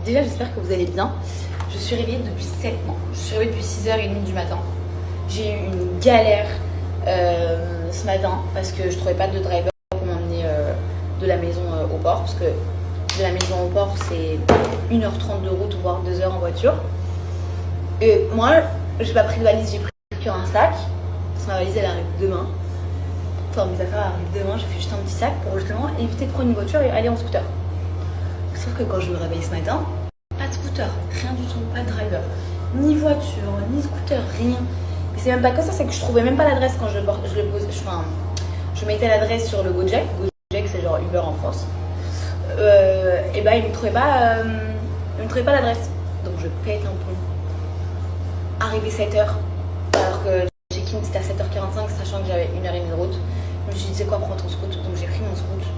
Déjà, j'espère que vous allez bien. Je suis réveillée depuis 7 ans. Je suis réveillée depuis 6h30 du matin. J'ai eu une galère ce matin parce que je trouvais pas de driver pour m'emmener de la maison au port. Parce que de la maison au port, c'est 1h30 de route, voire 2h en voiture. Et moi, j'ai pas pris de valise, j'ai pris qu'un sac. Parce que ma valise, elle arrive demain. Enfin, mes affaires arrivent demain. J'ai fait juste un petit sac pour justement éviter de prendre une voiture et aller en scooter. Sauf que quand je me réveille ce matin, pas de scooter, rien du tout, pas de driver. Ni voiture, ni scooter, rien. Et c'est même pas que ça, c'est que je trouvais même pas l'adresse quand je mettais l'adresse sur le Gojek. Gojek, c'est genre Uber en France. Et bah, il me trouvait pas l'adresse. Donc je pète un plomb. Arrivé 7h, alors que le check-in c'était à 7h45, sachant que j'avais 1h30 de route. Je me suis dit, tu sais quoi, prends ton scooter. Donc j'ai pris mon scooter.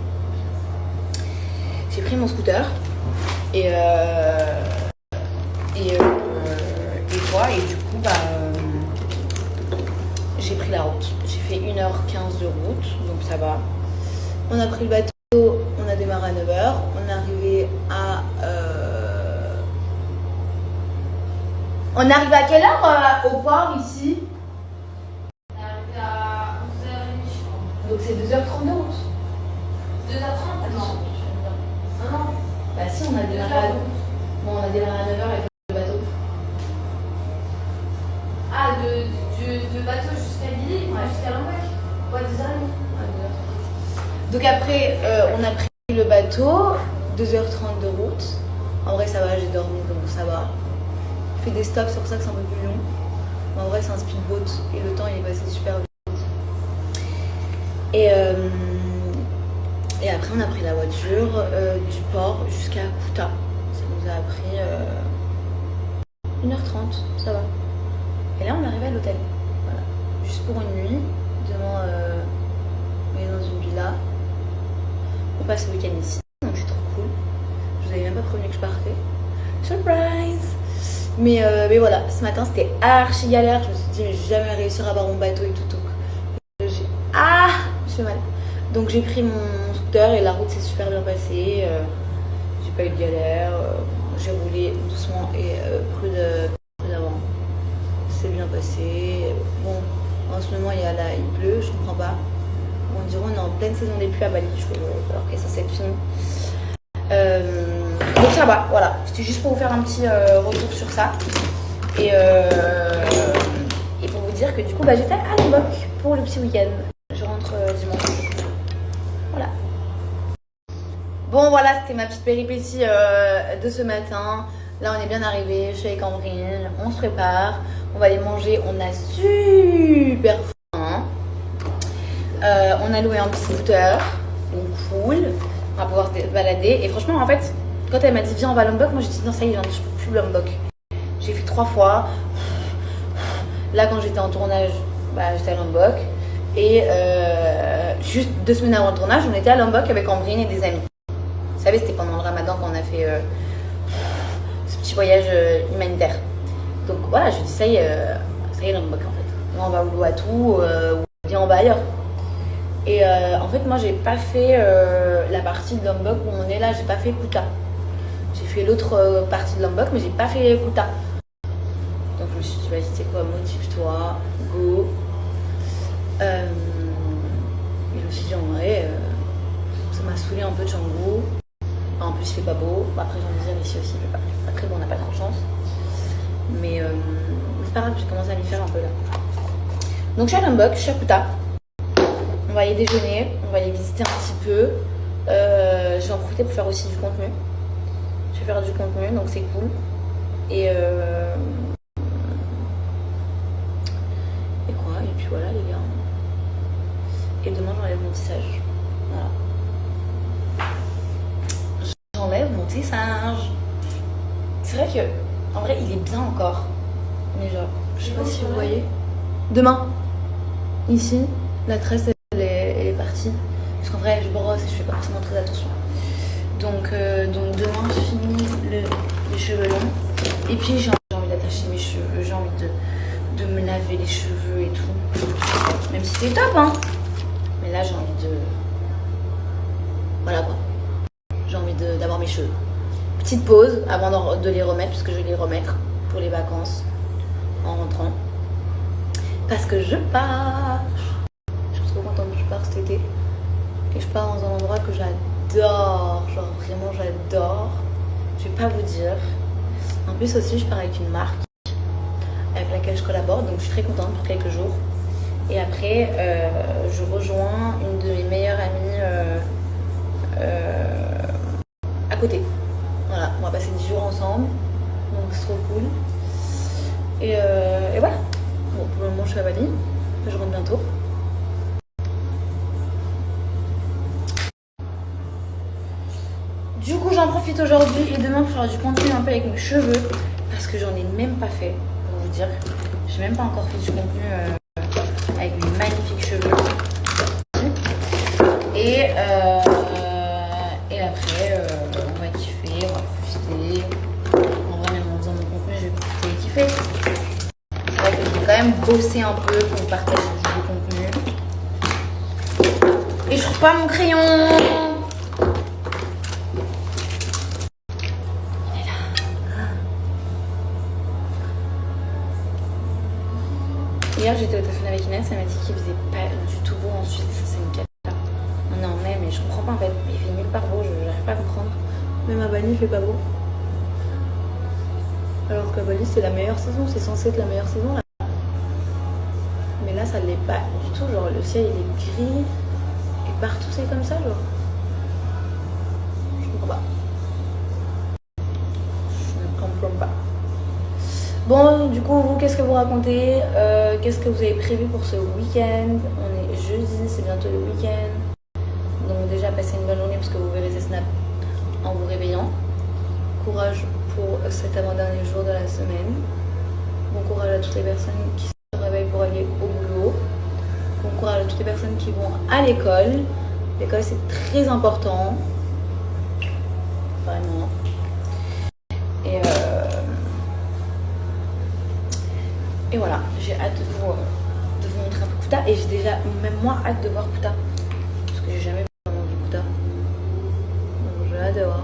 J'ai pris mon scooter et quoi, et du coup j'ai pris la route. J'ai fait 1h15 de route, donc ça va. On a pris le bateau, on a démarré à 9h, on est arrivé à on arrive à quelle heure au port ici? On arrive à 11h30 je crois. Donc c'est 2h30 de route. 2h30 non. Non. Bah si, on a démarré à 9h avec le bateau. Ah, de bateau jusqu'à Lille, jusqu'à Lombok. Ouais, 2h30. Donc après, on a pris le bateau, 2h30 de route. En vrai, ça va, j'ai dormi, donc ça va. J'ai fait des stops, c'est pour ça que c'est un peu plus long. Mais en vrai, c'est un speedboat et le temps, il est passé super vite. Et après, on a pris la voiture du port jusqu'à Kuta. Ça nous a pris 1h30, ça va. Et là, on est arrivé à l'hôtel. Voilà. Juste pour une nuit. Demain, on est dans une villa. On passe le week-end ici, donc c'est trop cool. Je vous avais même pas prévenu que je partais. Surprise! Mais voilà, ce matin, c'était archi galère. Je me suis dit, mais je vais jamais réussir à avoir mon bateau et tout. Donc, je fais mal. Donc j'ai pris mon scooter et la route s'est super bien passée. J'ai pas eu de galère. J'ai roulé doucement et prudemment. C'est bien passé. Bon, en ce moment il pleut, je comprends pas. On dirait on est en pleine saison des pluies à Bali, alors qu'elle est censée être finie. Donc ça va, voilà. C'était juste pour vous faire un petit retour sur ça. Et pour vous dire que du coup j'étais à Lombok pour le petit week-end. Je rentre dimanche. Voilà. Bon voilà, c'était ma petite péripétie de ce matin. Là on est bien arrivé, je suis avec Ambrine, on se prépare, on va aller manger, on a super faim. On a loué un petit scooter, donc cool, on va pouvoir se balader. Et franchement en fait, quand elle m'a dit viens on va à Lombok, moi j'ai dit non ça y est, je peux plus Lombok. J'ai fait 3 fois. Là quand j'étais en tournage, j'étais à Lombok. Et juste 2 semaines avant le tournage, on était à Lombok avec Ambrine et des amis. Vous savez, c'était pendant le Ramadan qu'on a fait ce petit voyage humanitaire. Donc voilà, je dis ça y est Lombok en fait. Là, on va au Uluwatu ou bien on va ailleurs. Et en fait, moi j'ai pas fait la partie de Lombok où on est là, j'ai pas fait Kuta. J'ai fait l'autre partie de Lombok, mais j'ai pas fait Kuta. Donc je me suis dit, vas-y, c'est quoi, motive-toi, go. Et je me suis dit, en vrai, ça m'a saoulé un peu de Canggu. En plus, il fait pas beau. Après, j'ai envie de dire, ici aussi, il fait pas très bon, on n'a pas trop de chance. Mais c'est pas grave, j'ai commencé à m'y faire un peu là. Donc, je suis à Lombok, je suis à Kuta. On va aller déjeuner, on va aller visiter un petit peu. Je vais en profiter pour faire aussi du contenu. Je vais faire du contenu, donc c'est cool. Et quoi, et puis voilà les gars. Et demain j'enlève mon tissage. Voilà. J'enlève mon tissage. C'est vrai que en vrai il est bien encore. Mais genre, je sais pas si vous voyez. Demain, ici, la tresse elle est partie. Parce qu'en vrai je brosse et je fais pas forcément très attention. Donc demain je finis les cheveux longs. Et puis j'ai envie d'attacher mes cheveux, j'ai envie de me laver les cheveux et tout. Même si c'est top hein. Mais là j'ai envie de... Voilà quoi. J'ai envie d'avoir mes cheveux. petite pause avant de les remettre, parce que je vais les remettre pour les vacances en rentrant. Parce que je pars. Je suis trop contente que je pars cet été. Et je pars dans un endroit que j'adore. Genre vraiment j'adore. Je vais pas vous dire. En plus aussi je pars avec une marque avec laquelle je collabore. Donc je suis très contente pour quelques jours. Et après je rejoins une de mes meilleures amies à côté. Voilà, on va passer 10 jours ensemble. Donc c'est trop cool. Et voilà. Bon, pour le moment je suis à Bali. Je rentre bientôt. Du coup j'en profite aujourd'hui et demain pour faire du contenu un peu avec mes cheveux. Parce que j'en ai même pas fait, pour vous dire. J'ai même pas encore fait du contenu avec mes magnifiques cheveux. Et après on va kiffer, on va profiter. En vrai même en faisant mon contenu je vais profiter et kiffer. C'est vrai que je vais quand même bosser un peu pour partager du contenu. Et je trouve pas mon crayon. Il est là. Hier j'étais au téléphone avec Inès, elle m'a dit qu'il faisait pas du tout beau en Suisse. C'est une cata. On est en mai mais je comprends pas en fait. Il fait nulle part beau, j'arrive pas à comprendre. Même à Bali il fait pas beau. Alors qu'à Bali c'est la meilleure saison, c'est censé être la meilleure saison là. Mais là ça l'est pas du tout, genre le ciel il est gris et partout c'est comme ça genre. Je comprends pas. Je ne comprends pas. Bon du coup vous qu'est-ce que vous racontez, qu'est-ce que vous avez prévu pour ce week-end? On est jeudi, c'est bientôt le week-end. Donc déjà passez une bonne journée parce que vous verrez ces snaps en vous réveillant. Courage pour cet avant-dernier jour de la semaine. Bon courage à toutes les personnes qui se réveillent pour aller au boulot. Bon courage à toutes les personnes qui vont à l'école. L'école c'est très important. Vraiment. Et voilà, j'ai hâte de vous montrer un peu Kuta. Et j'ai déjà, même moi, hâte de voir Kuta. Parce que j'ai jamais vraiment vu Kuta. Donc j'ai hâte de voir.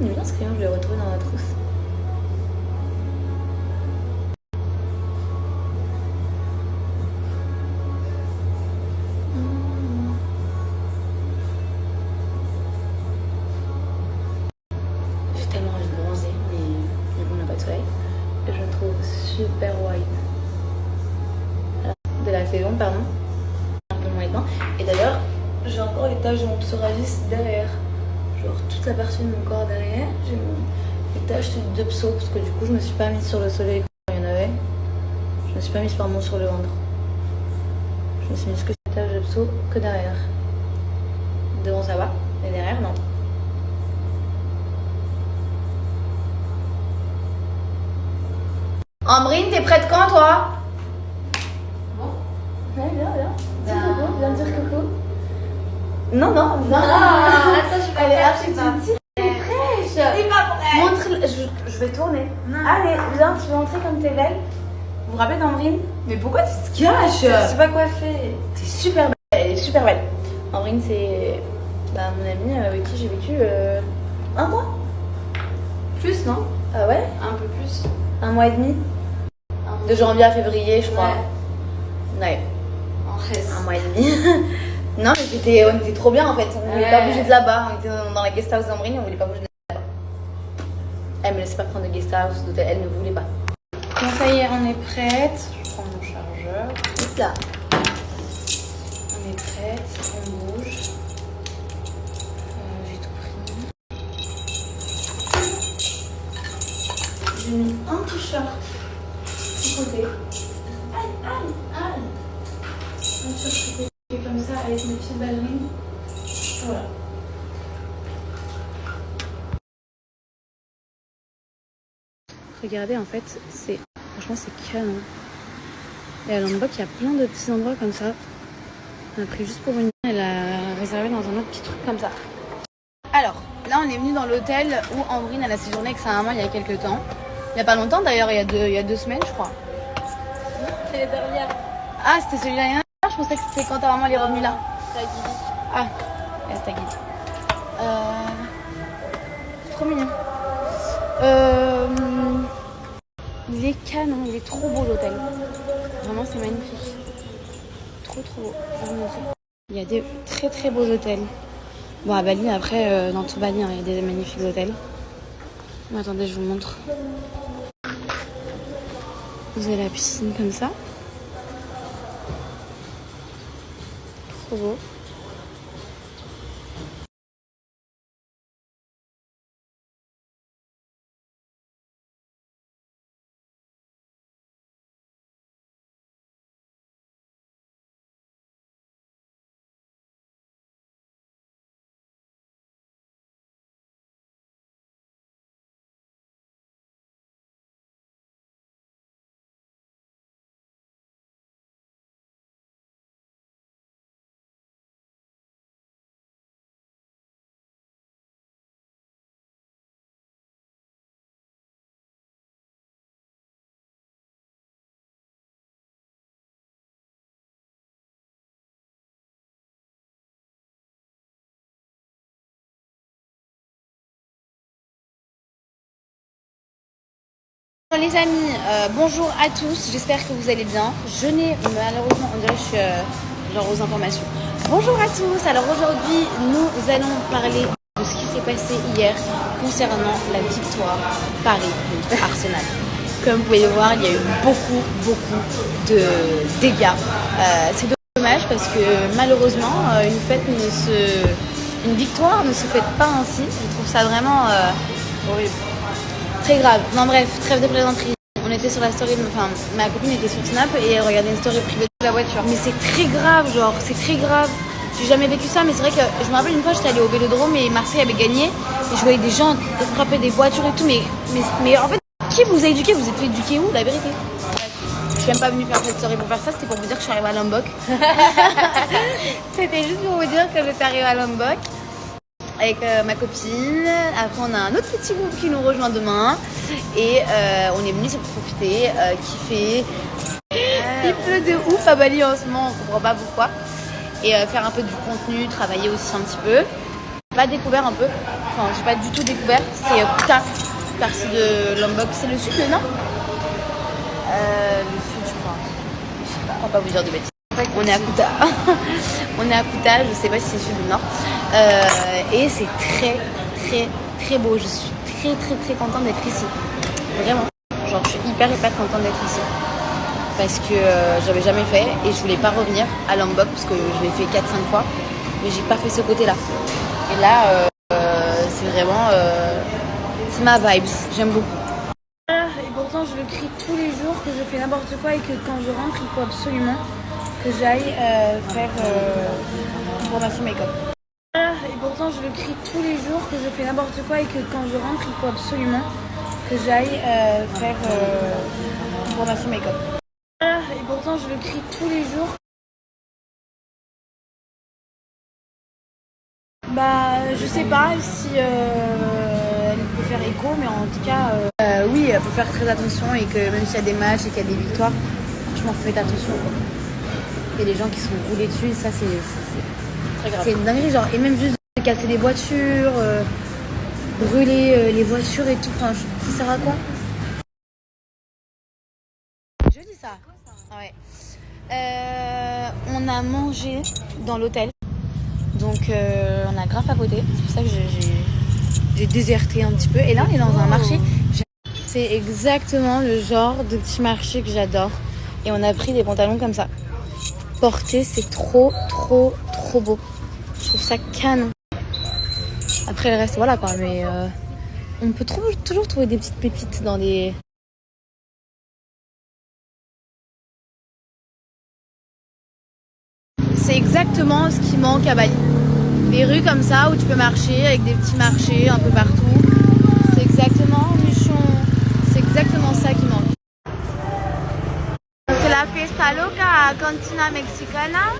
Il est bien ce crayon, je l'ai retrouvé dans la trousse. J'ai tellement envie de bronzer, mais on n'a pas de soleil. Et je le trouve super white. De la saison, pardon. Un peu moins blanc. Et d'ailleurs, j'ai encore les taches de mon psoriasis derrière. Genre toute la partie de mon corps derrière, j'ai les taches de pso parce que du coup je me suis pas mise sur le soleil quand il y en avait. Je me suis pas mise pardon sur le ventre. Je me suis mise que sur les taches de pso que derrière. Devant ça va, et derrière non. Ambrine, t'es prête quand toi? Bon. Ouais, viens. Viens dire coucou. Non. Attends, je vais Elle est faire, archi je sais pas. petite. Fraîche. C'est pas vrai. Montre, je vais tourner. Non. Allez, viens, tu veux montrer comme t'es belle. Vous vous rappelez d'Ambrine? Mais pourquoi tu te Cache. Je sais pas quoi faire. T'es super belle, elle est super belle. Ambrine, c'est mon amie avec qui j'ai vécu un mois. Plus, non? Ah ouais? Un peu plus. Un mois et demi. Un De janvier à février, je crois. Ouais. En reste. Un mois et demi. Non, mais on était trop bien en fait. On voulait pas bouger de là-bas. On était dans la guest house d'Ambrine, on voulait pas bouger de là-bas. Elle me laissait pas prendre de guest house, d'hôtel, elle ne voulait pas. Bon, ça y est, on est prête. Je prends mon chargeur. Hop là. On est prête, on bouge. J'ai tout pris. J'ai mis un t-shirt du côté. Aïe. Un t-shirt du côté. Comme ça avec mes petites ballerines. Voilà. Regardez en fait, franchement c'est canon. Et à l'endroit il y a plein de petits endroits comme ça. On a pris juste pour une. Elle a réservé dans un autre petit truc comme ça. Alors là on est venu dans l'hôtel où Ambrine elle a séjourné avec sa maman il y a quelques temps. Il n'y a pas longtemps d'ailleurs, il y a 2 semaines je crois. C'est derrière. Ah c'était celui-là. Je pensais que c'était quand ta maman elle est revenue là. Ta guide. Ah, elle t'a guidé. trop mignon. Il est canon, il est trop beau l'hôtel. Vraiment, c'est magnifique. Trop beau. Il y a des très beaux hôtels. Bon, à Bali, après, dans tout Bali, hein, il y a des magnifiques hôtels. Mais attendez, je vous montre. Vous avez la piscine comme ça. Trop beau. Les amis, bonjour à tous, j'espère que vous allez bien. Je n'ai malheureusement, on dirait que je suis genre aux informations. Bonjour à tous, alors aujourd'hui nous allons parler de ce qui s'est passé hier concernant la victoire Paris contre Arsenal. Comme vous pouvez le voir, il y a eu beaucoup de dégâts. C'est dommage parce que malheureusement une victoire ne se fait pas ainsi. Je trouve ça vraiment horrible. Très grave. Non bref, trêve de plaisanterie. On était sur la story, enfin ma copine était sur Snap et elle regardait une story privée de la voiture. Mais c'est très grave, genre c'est très grave. J'ai jamais vécu ça, mais c'est vrai que je me rappelle une fois j'étais allée au Vélodrome et Marseille avait gagné et je voyais des gens frapper des voitures et tout. Mais en fait, qui vous a éduqué? Vous êtes fait éduquer où, la vérité? Je suis même pas venue faire cette story pour faire ça, c'était pour vous dire que je suis arrivée à Lombok. C'était juste pour vous dire que j'étais arrivée à Lombok avec ma copine. Après on a un autre petit groupe qui nous rejoint demain et on est venu se profiter, kiffer. Il pleut de ouf à Bali en ce moment, on comprend pas pourquoi. Et faire un peu du contenu, travailler aussi un petit peu. J'ai pas découvert un peu, enfin j'ai pas du tout découvert, c'est Kuta, partie de Lombok, c'est le sud, le nord le sud je crois, je sais pas, on va pas vous dire de bêtises. On est à Kuta. On est à Kuta, je sais pas si c'est sud ou nord. Et c'est très beau. Je suis très contente d'être ici. Vraiment. Genre je suis hyper contente d'être ici. Parce que j'avais jamais fait et je voulais pas revenir à Lombok parce que je l'ai fait 4-5 fois. Mais j'ai pas fait ce côté là. Et là c'est vraiment c'est ma vibes. J'aime beaucoup. Et pourtant je le crie tous les jours que je fais n'importe quoi et que quand je rentre il faut absolument que j'aille faire une formation make-up. Et pourtant je le crie tous les jours que je fais n'importe quoi et que quand je rentre il faut absolument que j'aille faire une formation make-up. Et pourtant je le crie tous les jours. Bah je sais pas si elle peut faire écho, mais en tout cas oui, il faut faire très attention et que même s'il y a des matchs et qu'il y a des victoires, franchement faites attention quoi. Il y a des gens qui sont roulés dessus et ça c'est très grave. C'est une dinguerie genre, et même juste de casser des voitures, brûler les voitures et tout, enfin ça sert à quoi? Je dis ça. Ouais. On a mangé dans l'hôtel, donc on a grave papoté, c'est pour ça que j'ai déserté un petit peu. Et là on est dans un marché, c'est exactement le genre de petit marché que j'adore. Et on a pris des pantalons comme ça. Porter, c'est trop beau. Je trouve ça canon. Après le reste, voilà quoi, mais on peut toujours trouver des petites pépites dans les... C'est exactement ce qui manque à Bali. Des rues comme ça où tu peux marcher avec des petits marchés un peu partout. C'est exactement, Michon, c'est exactement ça qui manque. C'est la fiesta loca, cantina mexicana.